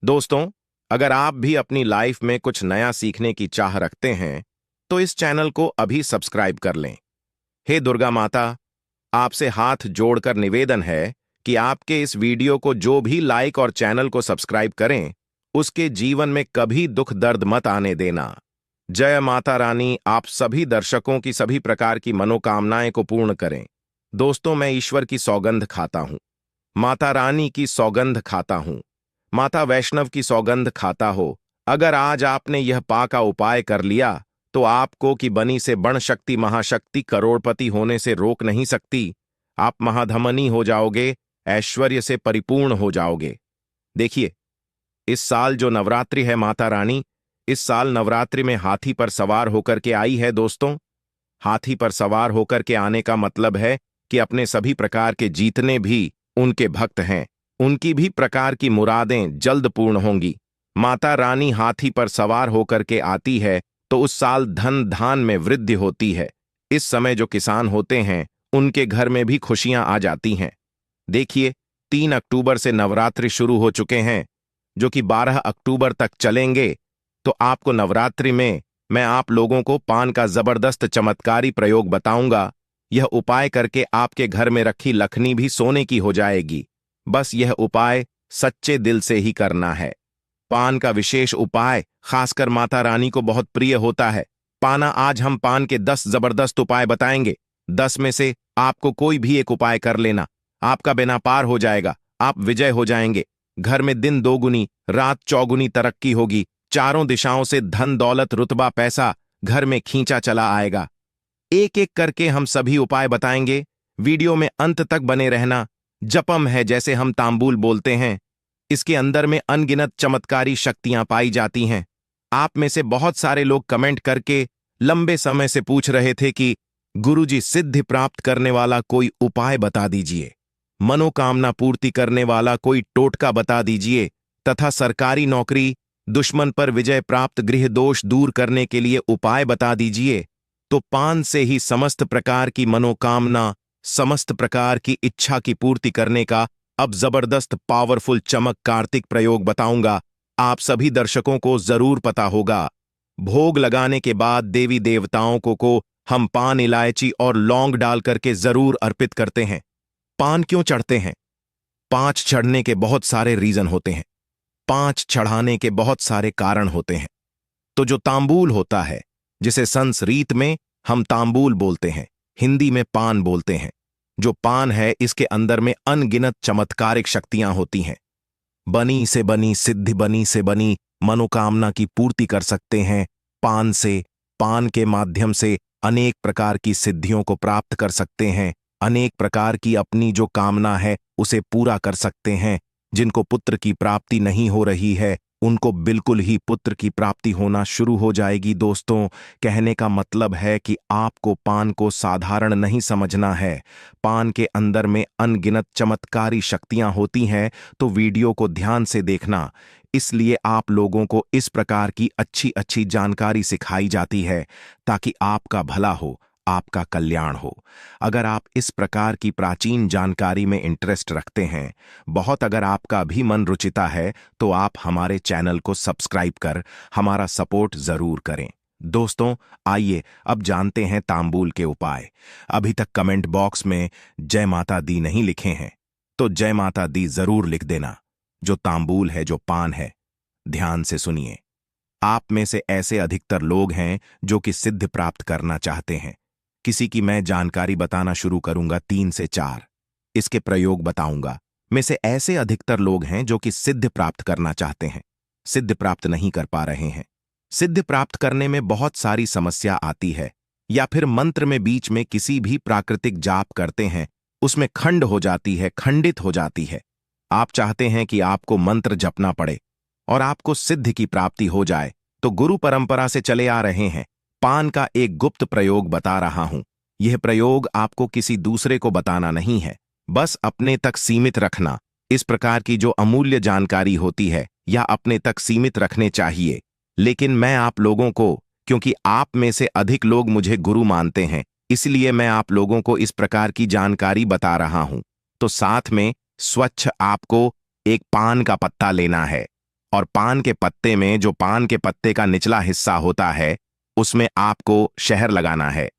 दोस्तों, अगर आप भी अपनी लाइफ में कुछ नया सीखने की चाह रखते हैं, तो इस चैनल को अभी सब्सक्राइब कर लें। हे दुर्गा माता, आपसे हाथ जोड़कर निवेदन है कि आपके इस वीडियो को जो भी लाइक और चैनल को सब्सक्राइब करें, उसके जीवन में कभी दुख दर्द मत आने देना। जय माता रानी आप सभी दर्शकों की सभी प्रकार की मनोकामनाएं को पूर्ण करें। दोस्तों, मैं ईश्वर की सौगंध खाता हूं, माता रानी की सौगंध खाता हूं, माता वैष्णव की सौगंध खाता हो। अगर आज आपने यह पा का उपाय कर लिया, तो आपको की बनी से बण शक्ति महाशक्ति करोड़पति होने से रोक नहीं सकती। आप महाधमनी हो जाओगे, ऐश्वर्य से परिपूर्ण हो जाओगे। देखिए, इस साल जो नवरात्रि है माता रानी, इस साल नवरात्रि में हाथी पर सवार होकर के आई है दोस्तों। हाथी पर सवार होकर के आने का मतलब है कि अपने सभी प्रकार के जितने भी उनके भक्त हैं, उनकी भी प्रकार की मुरादें जल्द पूर्ण होंगी। माता रानी हाथी पर सवार होकर के आती है तो उस साल धन धान में वृद्धि होती है। इस समय जो किसान होते हैं, उनके घर में भी खुशियां आ जाती हैं। देखिए, 3 अक्टूबर से नवरात्रि शुरू हो चुके हैं, जो कि 12 अक्टूबर तक चलेंगे। तो आपको नवरात्रि में मैं आप लोगों को पान का जबरदस्त चमत्कारी प्रयोग बताऊंगा। यह उपाय करके आपके घर में रखी लक्ष्मी भी सोने की हो जाएगी। बस यह उपाय सच्चे दिल से ही करना है। पान का विशेष उपाय खासकर माता रानी को बहुत प्रिय होता है। पाना आज हम पान के 10 जबरदस्त उपाय बताएंगे। 10 में से आपको कोई भी एक उपाय कर लेना, आपका बेना पार हो जाएगा, आप विजय हो जाएंगे। घर में दिन दोगुनी रात चौगुनी तरक्की होगी। चारों दिशाओं से धन दौलत रुतबा पैसा घर में खींचा चला आएगा। एक एक करके हम सभी उपाय बताएंगे। वीडियो में अंत तक बने रहना। जपम है जैसे हम तांबूल बोलते हैं, इसके अंदर में अनगिनत चमत्कारी शक्तियां पाई जाती हैं। आप में से बहुत सारे लोग कमेंट करके लंबे समय से पूछ रहे थे कि गुरुजी, सिद्धि प्राप्त करने वाला कोई उपाय बता दीजिए, मनोकामना पूर्ति करने वाला कोई टोटका बता दीजिए, तथा सरकारी नौकरी, दुश्मन पर विजय प्राप्त, गृह दोष दूर करने के लिए उपाय बता दीजिए। तो पान से ही समस्त प्रकार की मनोकामना, समस्त प्रकार की इच्छा की पूर्ति करने का अब जबरदस्त पावरफुल चमक कार्तिक प्रयोग बताऊंगा। आप सभी दर्शकों को जरूर पता होगा। भोग लगाने के बाद देवी देवताओं को हम पान, इलायची और लौंग डाल करके जरूर अर्पित करते हैं। पान क्यों चढ़ते हैं? 5 चढ़ने के बहुत सारे रीजन होते हैं। 5 चढ़ाने के बहुत सारे कारण होते हैं। तो जो तांबूल होता है, जिसे संस्कृत में हम तांबूल बोलते हैं, हिंदी में पान बोलते हैं, जो पान है इसके अंदर में अनगिनत चमत्कारिक शक्तियां होती हैं। बनी से बनी सिद्धि, बनी से बनी मनोकामना की पूर्ति कर सकते हैं पान से। पान के माध्यम से अनेक प्रकार की सिद्धियों को प्राप्त कर सकते हैं। अनेक प्रकार की अपनी जो कामना है उसे पूरा कर सकते हैं। जिनको पुत्र की प्राप्ति नहीं हो रही है, उनको बिल्कुल ही पुत्र की प्राप्ति होना शुरू हो जाएगी। दोस्तों, कहने का मतलब है कि आपको पान को साधारण नहीं समझना है। पान के अंदर में अनगिनत चमत्कारी शक्तियां होती हैं। तो वीडियो को ध्यान से देखना। इसलिए आप लोगों को इस प्रकार की अच्छी अच्छी जानकारी सिखाई जाती है, ताकि आपका भला हो, आपका कल्याण हो। अगर आप इस प्रकार की प्राचीन जानकारी में इंटरेस्ट रखते हैं, बहुत अगर आपका भी मन रुचिता है, तो आप हमारे चैनल को सब्सक्राइब कर हमारा सपोर्ट जरूर करें। दोस्तों, आइए अब जानते हैं तांबूल के उपाय। अभी तक कमेंट बॉक्स में जय माता दी नहीं लिखे हैं, तो जय माता दी जरूर लिख देना। जो तांबूल है, जो पान है, ध्यान से सुनिए। आप में से ऐसे अधिकतर लोग हैं जो कि सिद्धि प्राप्त करना चाहते हैं। किसी की मैं जानकारी बताना शुरू करूंगा, 3 से 4 इसके प्रयोग बताऊंगा। में से ऐसे अधिकतर लोग हैं जो कि सिद्धि प्राप्त करना चाहते हैं, सिद्धि प्राप्त नहीं कर पा रहे हैं। सिद्धि प्राप्त करने में बहुत सारी समस्या आती है, या फिर मंत्र में बीच में किसी भी प्राकृतिक जाप करते हैं, उसमें खंड हो जाती है, खंडित हो जाती है। आप चाहते हैं कि आपको मंत्र जपना पड़े और आपको सिद्धि की प्राप्ति हो जाए, तो गुरु परंपरा से चले आ रहे हैं। पान का एक गुप्त प्रयोग बता रहा हूं। यह प्रयोग आपको किसी दूसरे को बताना नहीं है, बस अपने तक सीमित रखना। इस प्रकार की जो अमूल्य जानकारी होती है, या अपने तक सीमित रखने चाहिए। लेकिन मैं आप लोगों को, क्योंकि आप में से अधिक लोग मुझे गुरु मानते हैं, इसलिए मैं आप लोगों को इस प्रकार की जानकारी बता रहा हूं। तो साथ में स्वच्छ आपको एक पान का पत्ता लेना है। और पान के पत्ते में जो पान के पत्ते का निचला हिस्सा होता है उसमें आपको शहद लगाना है।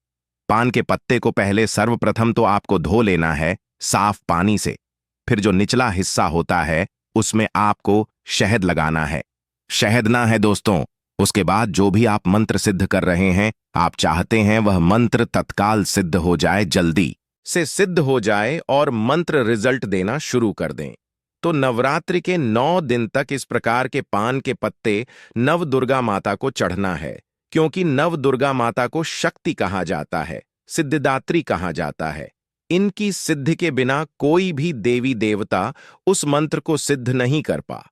पान के पत्ते को पहले सर्वप्रथम तो आपको धो लेना है साफ पानी से। फिर जो निचला हिस्सा होता है उसमें आपको शहद लगाना है। शहद ना है दोस्तों, उसके बाद जो भी आप मंत्र सिद्ध कर रहे हैं, आप चाहते हैं वह मंत्र तत्काल सिद्ध हो जाए, जल्दी से सिद्ध हो जाए और मंत्र रिजल्ट देना शुरू कर दें। तो नवरात्रि के 9 दिन तक इस प्रकार के पान के पत्ते नव दुर्गा माता को चढ़ना है, क्योंकि नव दुर्गा माता को शक्ति कहा जाता है, सिद्धिदात्री कहा जाता है। इनकी सिद्धि के बिना कोई भी देवी देवता उस मंत्र को सिद्ध नहीं कर पा।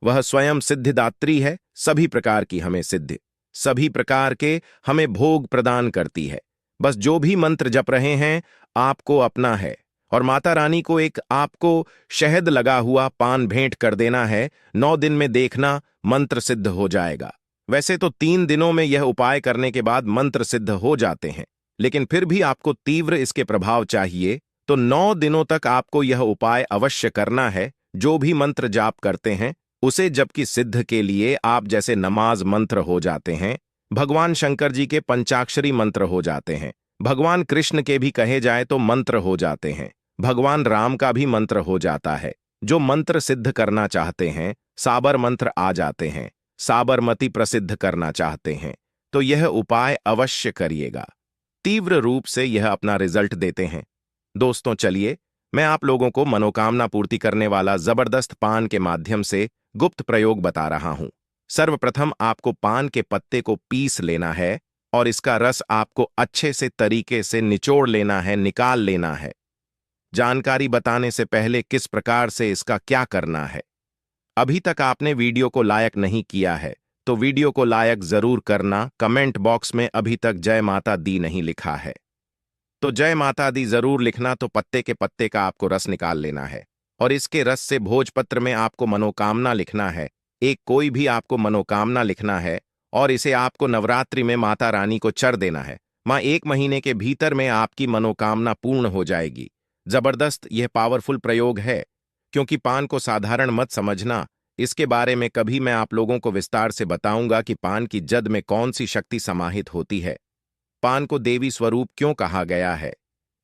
वह स्वयं सिद्धिदात्री है, सभी प्रकार की हमें सिद्धि, सभी प्रकार के हमें भोग प्रदान करती है। बस जो भी मंत्र जप रहे हैं आपको अपना है और माता रानी को एक आपको शहद लगा हुआ पान भेंट कर देना है। 9 दिन में देखना मंत्र सिद्ध हो जाएगा। वैसे तो 3 दिनों में यह उपाय करने के बाद मंत्र सिद्ध हो जाते हैं, लेकिन फिर भी आपको तीव्र इसके प्रभाव चाहिए, तो 9 दिनों तक आपको यह उपाय अवश्य करना है। जो भी मंत्र जाप करते हैं उसे जबकि सिद्ध के लिए आप जैसे नमाज मंत्र हो जाते हैं, भगवान शंकर जी के पंचाक्षरी मंत्र हो जाते हैं, भगवान कृष्ण के भी कहे जाए तो मंत्र हो जाते हैं, भगवान राम का भी मंत्र हो जाता है। जो मंत्र सिद्ध करना चाहते हैं, साबर मंत्र आ जाते हैं, साबरमती प्रसिद्ध करना चाहते हैं, तो यह उपाय अवश्य करिएगा। तीव्र रूप से यह अपना रिजल्ट देते हैं। दोस्तों चलिए, मैं आप लोगों को मनोकामना पूर्ति करने वाला जबरदस्त पान के माध्यम से गुप्त प्रयोग बता रहा हूं। सर्वप्रथम आपको पान के पत्ते को पीस लेना है और इसका रस आपको अच्छे से तरीके से निचोड़ लेना है, निकाल लेना है। जानकारी बताने से पहले किस प्रकार से इसका क्या करना है, अभी तक आपने वीडियो को लाइक नहीं किया है तो वीडियो को लाइक जरूर करना। कमेंट बॉक्स में अभी तक जय माता दी नहीं लिखा है तो जय माता दी जरूर लिखना। तो पत्ते के पत्ते का आपको रस निकाल लेना है और इसके रस से भोजपत्र में आपको मनोकामना लिखना है। एक कोई भी आपको मनोकामना लिखना है और इसे आपको नवरात्रि में माता रानी को चढ़ देना है। मां 1 महीने के भीतर में आपकी मनोकामना पूर्ण हो जाएगी। जबरदस्त यह पावरफुल प्रयोग है, क्योंकि पान को साधारण मत समझना। इसके बारे में कभी मैं आप लोगों को विस्तार से बताऊंगा कि पान की जद में कौन सी शक्ति समाहित होती है, पान को देवी स्वरूप क्यों कहा गया है।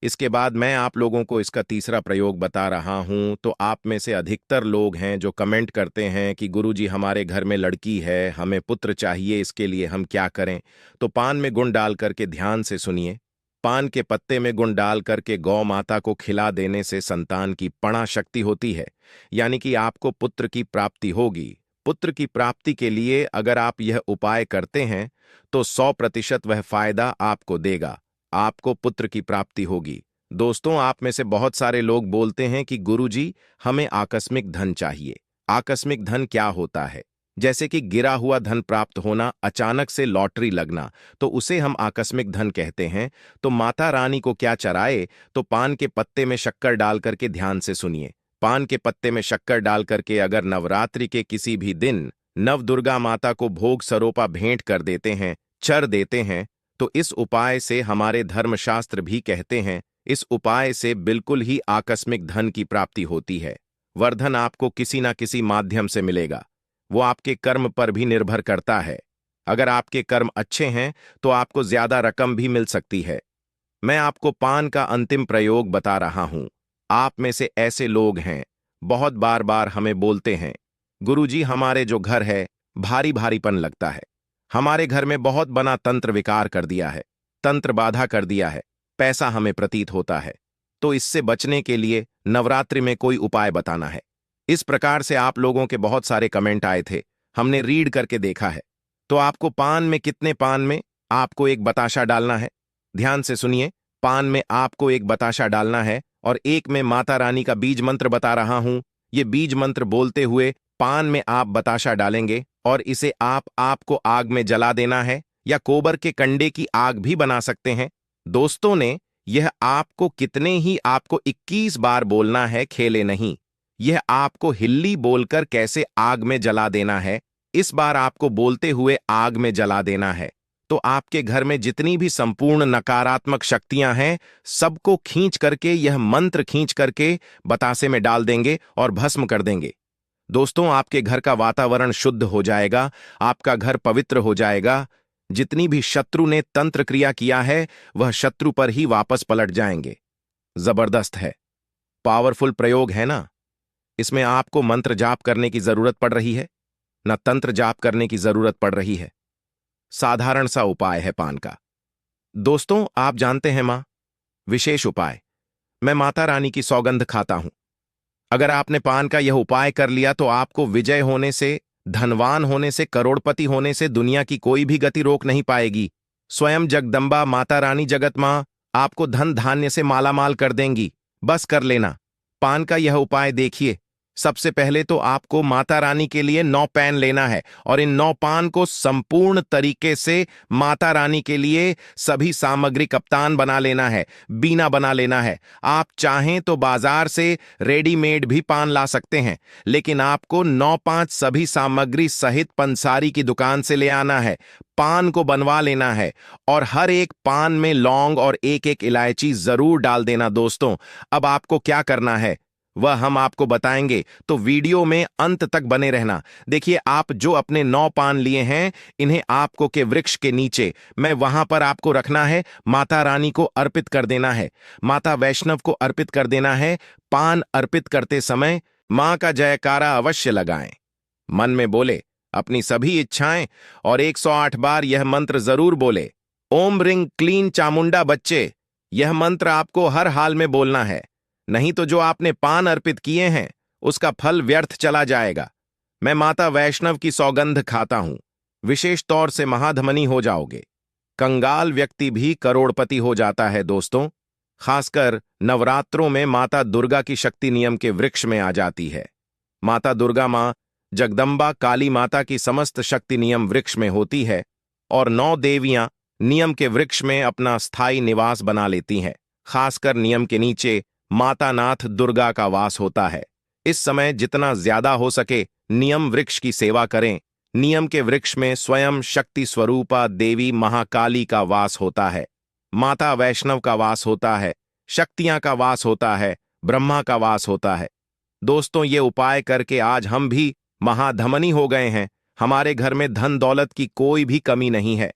इसके बाद मैं आप लोगों को इसका तीसरा प्रयोग बता रहा हूं। तो आप में से अधिकतर लोग हैं जो कमेंट करते हैं कि गुरुजी हमारे घर में लड़की है, हमें पुत्र चाहिए, इसके लिए हम क्या करें। तो पान में गुण डाल करके ध्यान से सुनिए। पान के पत्ते में गुण डाल करके गौ माता को खिला देने से संतान की पणा शक्ति होती है, यानी कि आपको पुत्र की प्राप्ति होगी। पुत्र की प्राप्ति के लिए अगर आप यह उपाय करते हैं तो 100% वह फायदा आपको देगा, आपको पुत्र की प्राप्ति होगी। दोस्तों, आप में से बहुत सारे लोग बोलते हैं कि गुरुजी हमें आकस्मिक धन चाहिए। आकस्मिक धन क्या होता है? जैसे कि गिरा हुआ धन प्राप्त होना, अचानक से लॉटरी लगना, तो उसे हम आकस्मिक धन कहते हैं। तो माता रानी को क्या चढ़ाए? तो पान के पत्ते में शक्कर डाल करके ध्यान से सुनिए। पान के पत्ते में शक्कर डाल करके अगर नवरात्रि के किसी भी दिन नव दुर्गा माता को भोग सरोपा भेंट कर देते हैं, चर देते हैं, तो इस उपाय से हमारे धर्मशास्त्र भी कहते हैं, इस उपाय से बिल्कुल ही आकस्मिक धन की प्राप्ति होती है। वर्धन आपको किसी ना किसी माध्यम से मिलेगा, वो आपके कर्म पर भी निर्भर करता है। अगर आपके कर्म अच्छे हैं तो आपको ज्यादा रकम भी मिल सकती है। मैं आपको पान का अंतिम प्रयोग बता रहा हूं। आप में से ऐसे लोग हैं, बहुत बार बार हमें बोलते हैं, गुरुजी हमारे जो घर है भारी भारीपन लगता है, हमारे घर में बहुत बना तंत्र विकार कर दिया है, तंत्र बाधा कर दिया है, पैसा हमें प्रतीत होता है। तो इससे बचने के लिए नवरात्रि में कोई उपाय बताना है। इस प्रकार से आप लोगों के बहुत सारे कमेंट आए थे, हमने रीड करके देखा है। तो आपको पान में कितने पान में आपको एक बताशा डालना है। ध्यान से सुनिए, पान में आपको एक बताशा डालना है और एक में माता रानी का बीज मंत्र बता रहा हूं। ये बीज मंत्र बोलते हुए पान में आप बताशा डालेंगे और इसे आपको आग में जला देना है, या गोबर के कंडे की आग भी बना सकते हैं। दोस्तों ने यह आपको कितने ही आपको 21 बार बोलना है, खेले नहीं। यह आपको हिल्ली बोलकर कैसे आग में जला देना है, इस बार आपको बोलते हुए आग में जला देना है। तो आपके घर में जितनी भी संपूर्ण नकारात्मक शक्तियां हैं, सबको खींच करके, यह मंत्र खींच करके बतासे में डाल देंगे और भस्म कर देंगे। दोस्तों, आपके घर का वातावरण शुद्ध हो जाएगा, आपका घर पवित्र हो जाएगा। जितनी भी शत्रु ने तंत्र क्रिया किया है, वह शत्रु पर ही वापस पलट जाएंगे। जबरदस्त है, पावरफुल प्रयोग है ना। इसमें आपको मंत्र जाप करने की जरूरत पड़ रही है, न तंत्र जाप करने की जरूरत पड़ रही है। साधारण सा उपाय है पान का। दोस्तों, आप जानते हैं मां, विशेष उपाय। मैं माता रानी की सौगंध खाता हूं। अगर आपने पान का यह उपाय कर लिया तो आपको विजय होने से, धनवान होने से, करोड़पति होने से दुनिया की कोई भी गति रोक नहीं पाएगी। स्वयं जगदंबा माता रानी जगत मां आपको धन धान्य से मालामाल कर देंगी। बस कर लेना। पान का यह उपाय देखिए। सबसे पहले तो आपको माता रानी के लिए 9 पैन लेना है और इन 9 पान को संपूर्ण तरीके से माता रानी के लिए सभी सामग्री कप्तान बना लेना है, बीना बना लेना है। आप चाहें तो बाजार से रेडीमेड भी पान ला सकते हैं, लेकिन आपको 9-5 सभी सामग्री सहित पंसारी की दुकान से ले आना है। पान को बनवा लेना है और हर एक पान में लौंग और एक एक इलायची जरूर डाल देना। दोस्तों, अब आपको क्या करना है वह हम आपको बताएंगे, तो वीडियो में अंत तक बने रहना। देखिए, आप जो अपने 9 पान लिए हैं, इन्हें आपको के वृक्ष के नीचे, मैं वहां पर आपको रखना है। माता रानी को अर्पित कर देना है, माता वैष्णव को अर्पित कर देना है। पान अर्पित करते समय मां का जयकारा अवश्य लगाएं। मन में बोले अपनी सभी इच्छाएं और 108 बार यह मंत्र जरूर बोले। ओम रिंग क्लीन चामुंडा बच्चे, यह मंत्र आपको हर हाल में बोलना है, नहीं तो जो आपने पान अर्पित किए हैं उसका फल व्यर्थ चला जाएगा। मैं माता वैष्णव की सौगंध खाता हूं, विशेष तौर से महाधमनी हो जाओगे। कंगाल व्यक्ति भी करोड़पति हो जाता है। दोस्तों, खासकर नवरात्रों में माता दुर्गा की शक्ति नियम के वृक्ष में आ जाती है। माता दुर्गा मां जगदंबा काली माता की समस्त शक्ति नियम वृक्ष में होती है और 9 देवियां नियम के वृक्ष में अपना स्थायी निवास बना लेती हैं। खासकर नियम के नीचे माता नाथ दुर्गा का वास होता है। इस समय जितना ज्यादा हो सके नियम वृक्ष की सेवा करें। नियम के वृक्ष में स्वयं शक्ति स्वरूपा देवी महाकाली का वास होता है, माता वैष्णव का वास होता है, शक्तियां का वास होता है, ब्रह्मा का वास होता है। दोस्तों, ये उपाय करके आज हम भी महाधमनी हो गए हैं। हमारे घर में धन दौलत की कोई भी कमी नहीं है।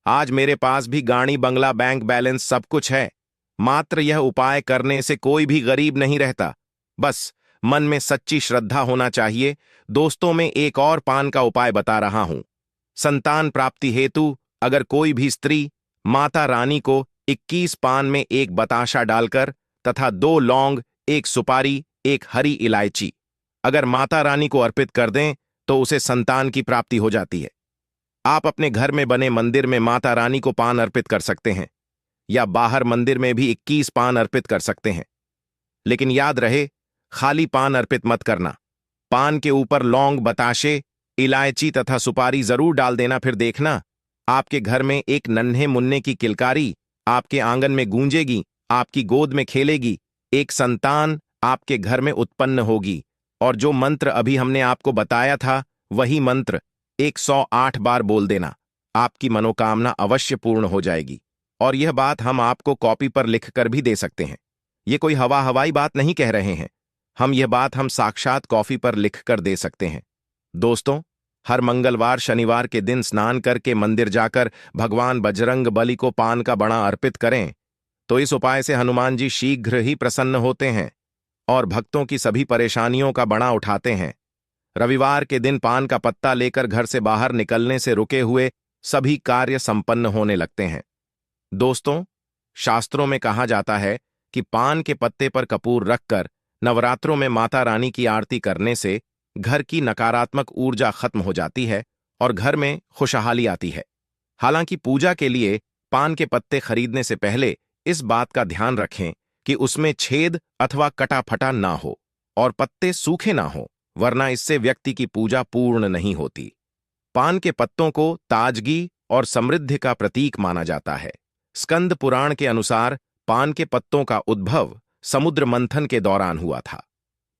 आज मेरे पास भी गाड़ी, बंगला, बैंक बैलेंस सब कुछ है। मात्र यह उपाय करने से कोई भी गरीब नहीं रहता। बस मन में सच्ची श्रद्धा होना चाहिए। दोस्तों, में एक और पान का उपाय बता रहा हूं। संतान प्राप्ति हेतु अगर कोई भी स्त्री माता रानी को 21 पान में एक बताशा डालकर तथा 2 लौंग, 1 सुपारी, 1 हरी इलायची अगर माता रानी को अर्पित कर दें तो उसे संतान की प्राप्ति हो जाती है। आप अपने घर में बने मंदिर में माता रानी को पान अर्पित कर सकते हैं या बाहर मंदिर में भी 21 पान अर्पित कर सकते हैं, लेकिन याद रहे खाली पान अर्पित मत करना। पान के ऊपर लौंग, बताशे, इलायची तथा सुपारी जरूर डाल देना। फिर देखना आपके घर में एक नन्हे मुन्ने की किलकारी आपके आंगन में गूंजेगी, आपकी गोद में खेलेगी, एक संतान आपके घर में उत्पन्न होगी। और जो मंत्र अभी हमने आपको बताया था वही मंत्र 108 बार बोल देना। आपकी मनोकामना अवश्य पूर्ण हो जाएगी। और यह बात हम आपको कॉपी पर लिखकर भी दे सकते हैं। ये कोई हवाई बात नहीं कह रहे हैं यह बात हम साक्षात कॉपी पर लिखकर दे सकते हैं। दोस्तों, हर मंगलवार, शनिवार के दिन स्नान करके मंदिर जाकर भगवान बजरंग बली को पान का बड़ा अर्पित करें, तो इस उपाय से हनुमान जी शीघ्र ही प्रसन्न होते हैं और भक्तों की सभी परेशानियों का बड़ा उठाते हैं। रविवार के दिन पान का पत्ता लेकर घर से बाहर निकलने से रुके हुए सभी कार्य संपन्न होने लगते हैं। दोस्तों, शास्त्रों में कहा जाता है कि पान के पत्ते पर कपूर रखकर नवरात्रों में माता रानी की आरती करने से घर की नकारात्मक ऊर्जा खत्म हो जाती है और घर में खुशहाली आती है। हालांकि पूजा के लिए पान के पत्ते खरीदने से पहले इस बात का ध्यान रखें कि उसमें छेद अथवा कटा फटा ना हो और पत्ते सूखे ना हो, वरना इससे व्यक्ति की पूजा पूर्ण नहीं होती। पान के पत्तों को ताजगी और समृद्धि का प्रतीक माना जाता है। स्कंद पुराण के अनुसार पान के पत्तों का उद्भव समुद्र मंथन के दौरान हुआ था।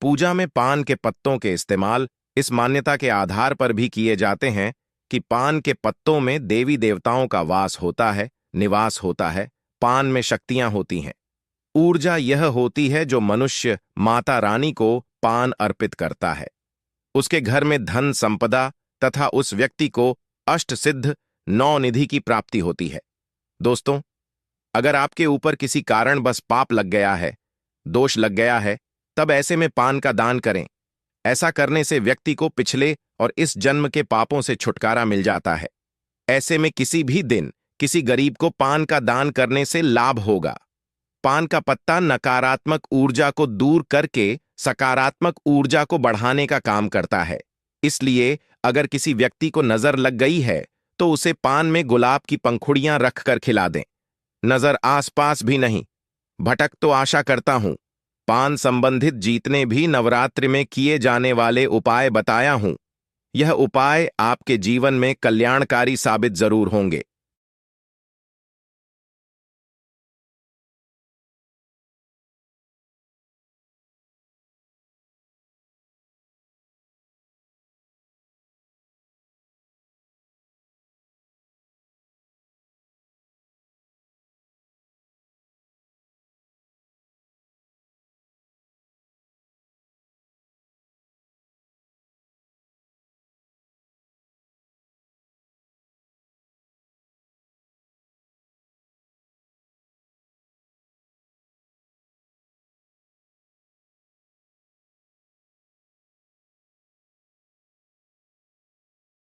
पूजा में पान के पत्तों के इस्तेमाल इस मान्यता के आधार पर भी किए जाते हैं कि पान के पत्तों में देवी देवताओं का वास होता है, निवास होता है। पान में शक्तियां होती हैं। ऊर्जा यह होती है जो मनुष्य माता रानी को पान अर्पित करता है। उसके घर में धन संपदा तथा उस व्यक्ति को अष्टसिद्ध नौ निधि की प्राप्ति होती है। दोस्तों, अगर आपके ऊपर किसी कारण बस पाप लग गया है, दोष लग गया है, तब ऐसे में पान का दान करें। ऐसा करने से व्यक्ति को पिछले और इस जन्म के पापों से छुटकारा मिल जाता है। ऐसे में किसी भी दिन किसी गरीब को पान का दान करने से लाभ होगा। पान का पत्ता नकारात्मक ऊर्जा को दूर करके सकारात्मक ऊर्जा को बढ़ाने का काम करता है। इसलिए अगर किसी व्यक्ति को नजर लग गई है तो उसे पान में गुलाब की पंखुड़ियां रखकर खिला दें। नजर आसपास भी नहीं, भटक तो आशा करता हूं पान संबंधित जितने भी नवरात्रि में किए जाने वाले उपाय बताया हूं, यह उपाय आपके जीवन में कल्याणकारी साबित जरूर होंगे।